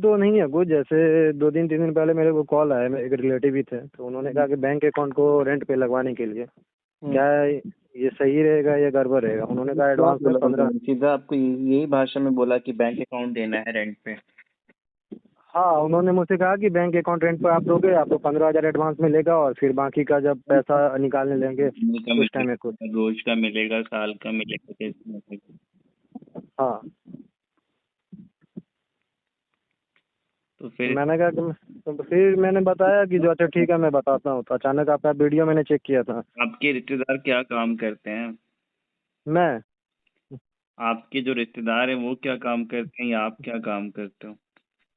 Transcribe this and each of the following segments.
तो नहीं है कुछ। जैसे 2 दिन 3 दिन पहले मेरे को कॉल आया, मेरे एक रिलेटिव ही थे, तो उन्होंने कहा कि बैंक अकाउंट को रेंट पे लगवाने के लिए क्या ये सही रहेगा या गड़बड़ रहेगा। उन्होंने कहा क्या एडवांस में बोला 15। उन्होंने? सीधा आपको यही भाषा में बोला कि बैंक अकाउंट देना है रेंट पे? हाँ, उन्होंने मुझसे कहा कि बैंक अकाउंट रेंट पे आप दोगे, आपको 15,000 एडवांस मिलेगा और फिर बाकी का जब पैसा निकालने लेंगे महीने का उस टाइम में कुछ। मिलेगा, रोज का मिलेगा, साल का मिलेगा, कैसे मिलेगा? हाँ, तो फिर मैंने कहा कि तो फिर मैंने बताया कि जो अच्छा ठीक है मैं बताता हूँ। तो अचानक आपका वीडियो मैंने चेक किया था। आपके रिश्तेदार क्या काम करते हैं? मैं आपके जो रिश्तेदार हैं वो क्या काम करते हैं या आप क्या काम करते हो?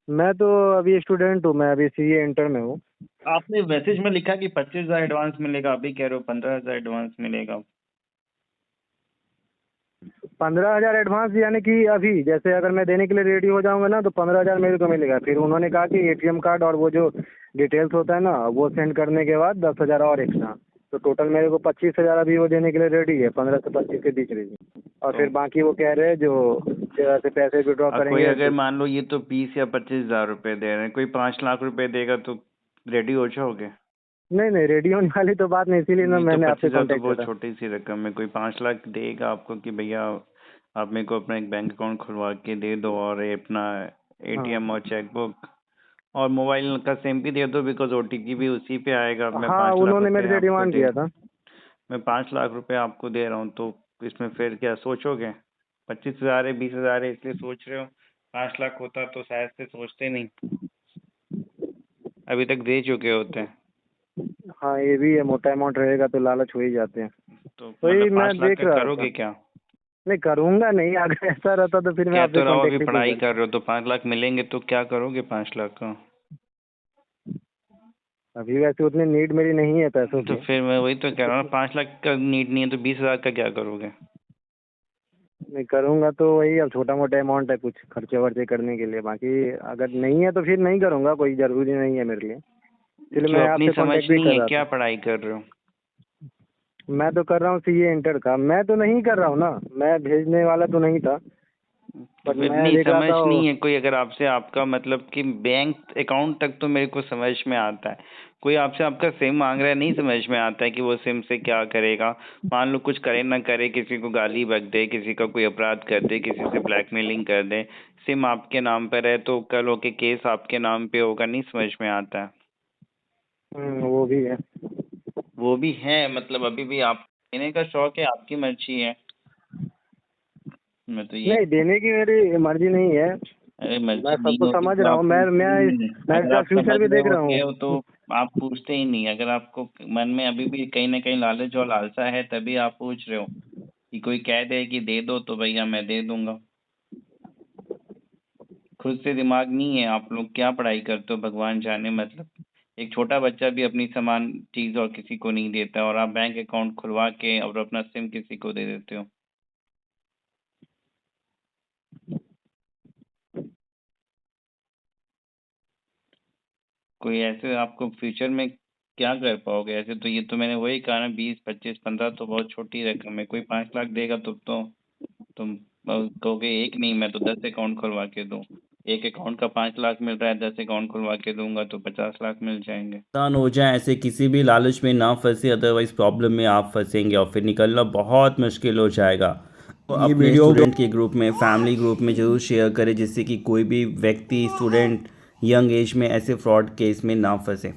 मैं तो अभी स्टूडेंट हूँ, मैं अभी सीए इंटर में हूँ। आपने मैसेज में लिखा कि 25,000 एडवांस मिलेगा, अभी कह रहे हो 15,000 एडवांस मिलेगा। 15,000 एडवांस यानी कि अभी जैसे अगर मैं देने के लिए रेडी हो जाऊंगा ना तो 15,000 मेरे को मिलेगा। फिर उन्होंने कहा कि एटीएम कार्ड और वो जो डिटेल्स होता है ना वो सेंड करने के बाद 10,000 और एक्स्ट्रा। तो टोटल मेरे को 25,000 अभी वो देने के लिए रेडी है, 15 से 25 के बीच रही। और फिर तो बाकी वो कह रहे हैं जो जैसे पैसे विड्रॉ कोई करेंगे अगर तो। मान लो ये तो 20 या 25,000 रुपए दे रहे हैं, कोई 5 लाख रुपए देगा तो रेडी हो जाओगे? नहीं नहीं, रेडी होने वाली तो बात नहीं, इसीलिए ना नहीं तो मैंने आपसे 25,000 तो कांटेक्ट बहुत करा। छोटी सी रकम है। कोई 5 लाख देगा आपको कि भैया आप मेरे को अपना एक बैंक अकाउंट खुलवा के दे दो और ये अपना हाँ एटीएम और चेकबुक और मोबाइल का सिम भी दे दो, बिकॉज ओटीपी भी उसी पे आएगा। मैं हाँ, 5 लाख उन्होंने रुपए मेरे से आपको डिमांड दे किया था। मैं 5 लाख रुपए आपको दे रहा हूँ, तो इसमें फिर क्या सोचोगे? 25,000 है, 20,000 है इसलिए सोच रहे हो। 5 लाख होता तो शायद से सोचते नहीं, अभी तक दे चुके होते हैं। हाँ, ये भी है, मोटा अमाउंट रहेगा तो लालच हो ही जाते हैं। तो वही मतलब मैं 5 लाख देख का रहा था। करोगे क्या? नहीं करूँगा नहीं, अगर ऐसा रहता तो फिर मैं कह आपसे तो रहा हूँ अभी कांटेक्ट ही क्यों पढ़ाई करता। कर रहे हो, तो 5 लाख मिलेंगे तो क्या करोगे 5 लाख का? अभी वैसे उतनी नीड मेरी नहीं है पैसों तो की। फिर मैं वही तो कह रहा हूँ, 5 लाख का नीड नहीं है तो 20,000 का क्या करोगे? नहीं करूँगा तो वही, अब छोटा मोटा अमाउंट है कुछ खर्चे वर्चे करने के लिए। बाकी अगर नहीं है तो फिर नहीं करूँगा, कोई ज़रूरी नहीं है मेरे लिए। इसलिए क्यों, मैं अपनी आपसे समझ कांटेक्ट भी नहीं कर है रहा क्या था। पढ़ाई कर रहे हो? मैं तो कर रहा हूँ सीए इंटर का। मैं तो नहीं कर रहा हूँ ना, मैं भेजने वाला तो नहीं था, तो बट फिर मैं नहीं देख रहा समझ था नहीं है कोई, अगर आपसे आपका मतलब कि बैंक अकाउंट तक तो मेरे को समझ में आता है। कोई आपसे आपका सिम मांग रहा है, नहीं समझ में आता है कि वो सिम से क्या करेगा। मान लो कुछ करे ना करे, किसी को गाली बक दे, किसी का कोई अपराध कर दे, किसी से ब्लैकमेलिंग कर दे, सिम आपके नाम पर है तो कल होके केस आपके नाम पे होगा, नहीं समझ में आता है। वो भी है। वो भी है, मतलब अभी भी आप देने का शौक है, आपकी मर्जी है। मैं तो ये नहीं, देने की मेरी मर्जी नहीं है। अरे मैं मर्जी सब नहीं कुछ होती समझ तो रहा आप हूँ। पूछते ही मैं नहीं। मैं अगर इसका आप समझ फ्यूचर भी रहे देख रहा होते हूँ। हो तो आप पूछते ही नहीं। अगर आपको मन में अभी भी कहीं ना कहीं लालच और लालसा है तभी आप पूछ रहे हो। कि कोई कह दे कि दे दो तो भैया मैं दे दूंगा। खुद से दिमाग नहीं है, आप लोग क्या पढ़ाई करते हो भगवान जाने। मतलब एक छोटा बच्चा भी अपनी समान चीज और किसी को नहीं देता, और आप बैंक अकाउंट खुलवा के और अपना सिम किसी को दे देते हो। कोई ऐसे आपको फ्यूचर में क्या कर पाओगे ऐसे? तो ये तो मैंने वही कहा ना, 20 25 15 तो बहुत छोटी रकम है। कोई 5 लाख देगा तो तुम कहोगे एक नहीं, मैं तो 10 अकाउंट खुलवा के दूं। एक अकाउंट का 5 लाख मिल रहा है, 10 अकाउंट खुलवा के दूंगा तो 50 लाख मिल जाएंगे। नुकसान हो जाए, ऐसे किसी भी लालच में ना फंसे, अदरवाइज प्रॉब्लम में आप फंसेंगे और फिर निकलना बहुत मुश्किल हो जाएगा। तो ये अपने स्टूडेंट के ग्रुप में, फैमिली ग्रुप में ज़रूर शेयर करें, जिससे कि कोई भी व्यक्ति, स्टूडेंट यंग एज में ऐसे फ्रॉड केस में ना फंसे।